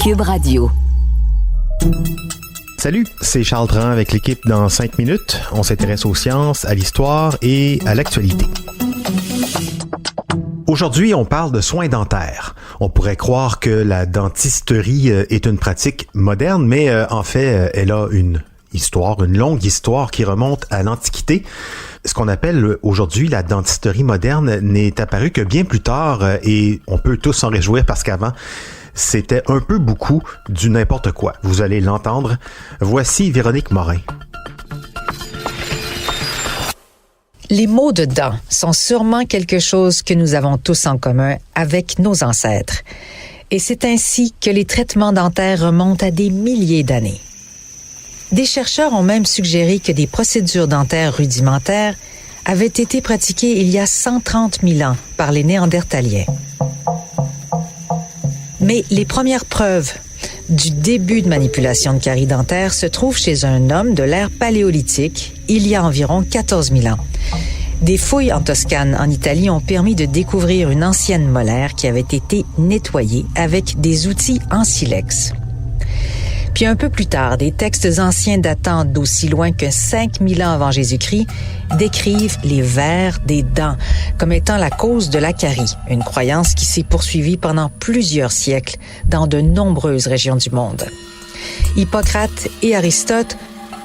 Cube Radio. Salut, c'est Charles Dran avec l'équipe dans 5 minutes. On s'intéresse aux sciences, à l'histoire et à l'actualité. Aujourd'hui, on parle de soins dentaires. On pourrait croire que la dentisterie est une pratique moderne, mais en fait, elle a une longue histoire qui remonte à l'Antiquité. Ce qu'on appelle aujourd'hui la dentisterie moderne n'est apparu que bien plus tard et on peut tous s'en réjouir parce qu'avant, c'était un peu beaucoup du n'importe quoi. Vous allez l'entendre. Voici Véronique Morin. Les maux de dents sont sûrement quelque chose que nous avons tous en commun avec nos ancêtres. Et c'est ainsi que les traitements dentaires remontent à des milliers d'années. Des chercheurs ont même suggéré que des procédures dentaires rudimentaires avaient été pratiquées il y a 130 000 ans par les Néandertaliens. Mais les premières preuves du début de manipulation de caries dentaires se trouvent chez un homme de l'ère paléolithique, il y a environ 14 000 ans. Des fouilles en Toscane, en Italie, ont permis de découvrir une ancienne molaire qui avait été nettoyée avec des outils en silex. Puis un peu plus tard, des textes anciens datant d'aussi loin que 5000 ans avant Jésus-Christ décrivent les vers des dents comme étant la cause de la carie, une croyance qui s'est poursuivie pendant plusieurs siècles dans de nombreuses régions du monde. Hippocrate et Aristote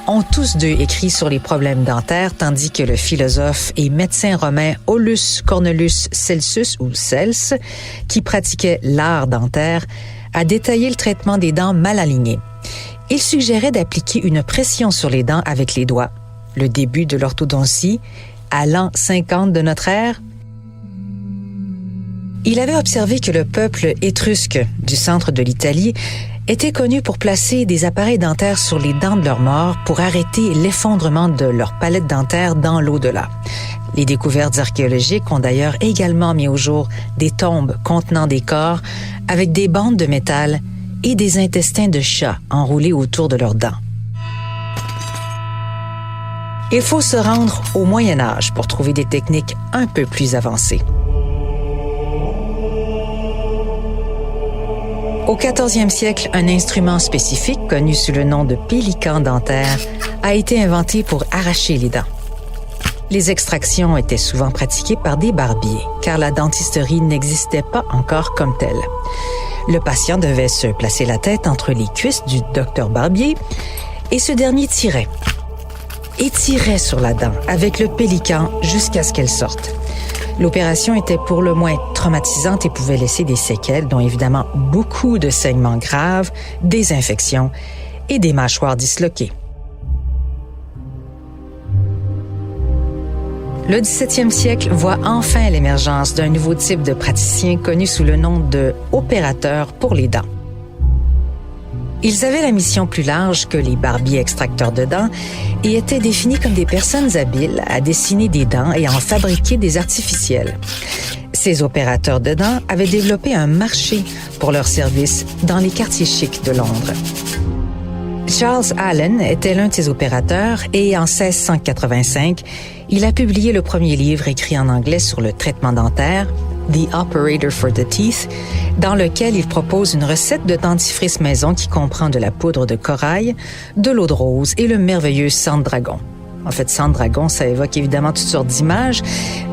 ont tous deux écrit sur les problèmes dentaires, tandis que le philosophe et médecin romain Aulus Cornelius Celsus, ou Cels, qui pratiquait l'art dentaire, a détaillé le traitement des dents mal alignées. Il suggérait d'appliquer une pression sur les dents avec les doigts, le début de l'orthodontie, à l'an 50 de notre ère. Il avait observé que le peuple étrusque du centre de l'Italie était connu pour placer des appareils dentaires sur les dents de leurs morts pour arrêter l'effondrement de leur palette dentaire dans l'au-delà. Les découvertes archéologiques ont d'ailleurs également mis au jour des tombes contenant des corps avec des bandes de métal et des intestins de chats enroulés autour de leurs dents. Il faut se rendre au Moyen Âge pour trouver des techniques un peu plus avancées. Au 14e siècle, un instrument spécifique, connu sous le nom de pélican dentaire, a été inventé pour arracher les dents. Les extractions étaient souvent pratiquées par des barbiers, car la dentisterie n'existait pas encore comme telle. Le patient devait se placer la tête entre les cuisses du docteur barbier et ce dernier tirait sur la dent avec le pélican jusqu'à ce qu'elle sorte. L'opération était pour le moins traumatisante et pouvait laisser des séquelles, dont évidemment beaucoup de saignements graves, des infections et des mâchoires disloquées. Le 17e siècle voit enfin l'émergence d'un nouveau type de praticien connu sous le nom de opérateur pour les dents. Ils avaient la mission plus large que les barbiers extracteurs de dents et étaient définis comme des personnes habiles à dessiner des dents et à en fabriquer des artificielles. Ces opérateurs de dents avaient développé un marché pour leurs services dans les quartiers chics de Londres. Charles Allen était l'un de ces opérateurs et en 1685, il a publié le premier livre écrit en anglais sur le traitement dentaire, The Operator for the Teeth, dans lequel il propose une recette de dentifrice maison qui comprend de la poudre de corail, de l'eau de rose et le merveilleux sang de dragon. En fait, sang de dragon, ça évoque évidemment toutes sortes d'images,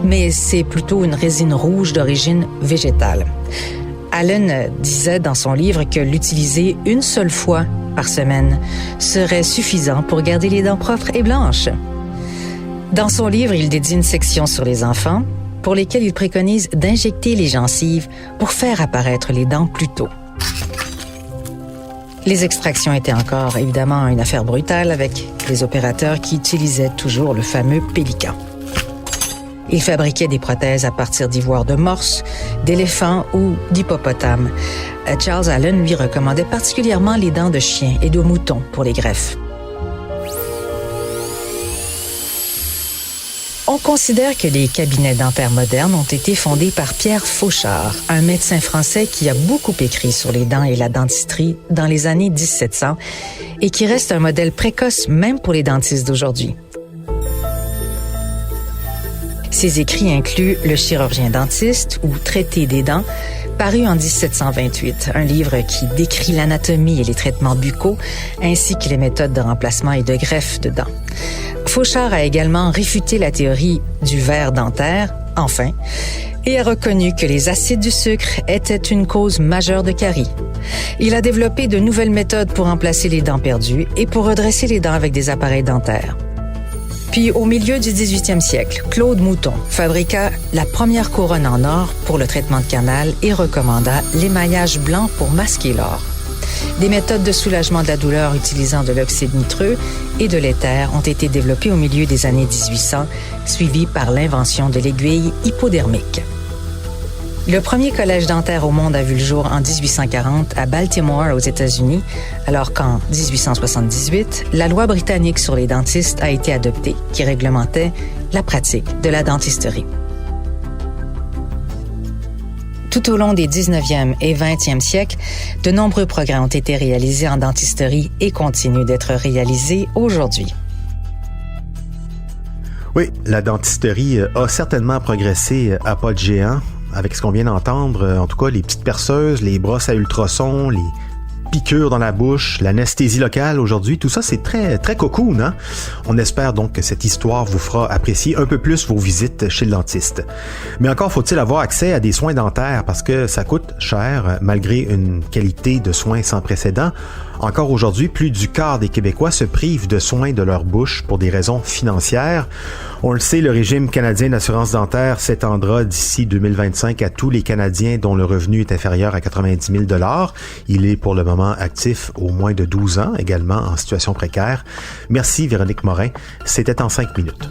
mais c'est plutôt une résine rouge d'origine végétale. Allen disait dans son livre que l'utiliser une seule fois par semaine serait suffisant pour garder les dents propres et blanches. Dans son livre, il dédie une section sur les enfants, pour lesquels il préconise d'injecter les gencives pour faire apparaître les dents plus tôt. Les extractions étaient encore évidemment une affaire brutale avec les opérateurs qui utilisaient toujours le fameux pélican. Ils fabriquaient des prothèses à partir d'ivoire de morse, d'éléphant ou d'hippopotame. Charles Allen lui recommandait particulièrement les dents de chien et de mouton pour les greffes. On considère que les cabinets dentaires modernes ont été fondés par Pierre Fauchard, un médecin français qui a beaucoup écrit sur les dents et la dentisterie dans les années 1700 et qui reste un modèle précoce même pour les dentistes d'aujourd'hui. Ses écrits incluent Le chirurgien dentiste ou Traité des dents, Paru en 1728, un livre qui décrit l'anatomie et les traitements buccaux, ainsi que les méthodes de remplacement et de greffe de dents. Fauchard a également réfuté la théorie du ver dentaire, enfin, et a reconnu que les acides du sucre étaient une cause majeure de carie. Il a développé de nouvelles méthodes pour remplacer les dents perdues et pour redresser les dents avec des appareils dentaires. Puis, au milieu du 18e siècle, Claude Mouton fabriqua la première couronne en or pour le traitement de canal et recommanda l'émaillage blanc pour masquer l'or. Des méthodes de soulagement de la douleur utilisant de l'oxyde nitreux et de l'éther ont été développées au milieu des années 1800, suivies par l'invention de l'aiguille hypodermique. Le premier collège dentaire au monde a vu le jour en 1840 à Baltimore, aux États-Unis, alors qu'en 1878, la loi britannique sur les dentistes a été adoptée, qui réglementait la pratique de la dentisterie. Tout au long des 19e et 20e siècles, de nombreux progrès ont été réalisés en dentisterie et continuent d'être réalisés aujourd'hui. Oui, la dentisterie a certainement progressé à pas de géant. Avec ce qu'on vient d'entendre, en tout cas, les petites perceuses, les brosses à ultrasons, les piqûres dans la bouche, l'anesthésie locale aujourd'hui, tout ça, c'est très, très cocoon, hein? On espère donc que cette histoire vous fera apprécier un peu plus vos visites chez le dentiste. Mais encore faut-il avoir accès à des soins dentaires parce que ça coûte cher, malgré une qualité de soins sans précédent. Encore aujourd'hui, plus du quart des Québécois se privent de soins de leur bouche pour des raisons financières. On le sait, le régime canadien d'assurance dentaire s'étendra d'ici 2025 à tous les Canadiens dont le revenu est inférieur à 90 000 $. Il est pour le moment actif au moins de 12 ans, également en situation précaire. Merci Véronique Morin. C'était en 5 minutes.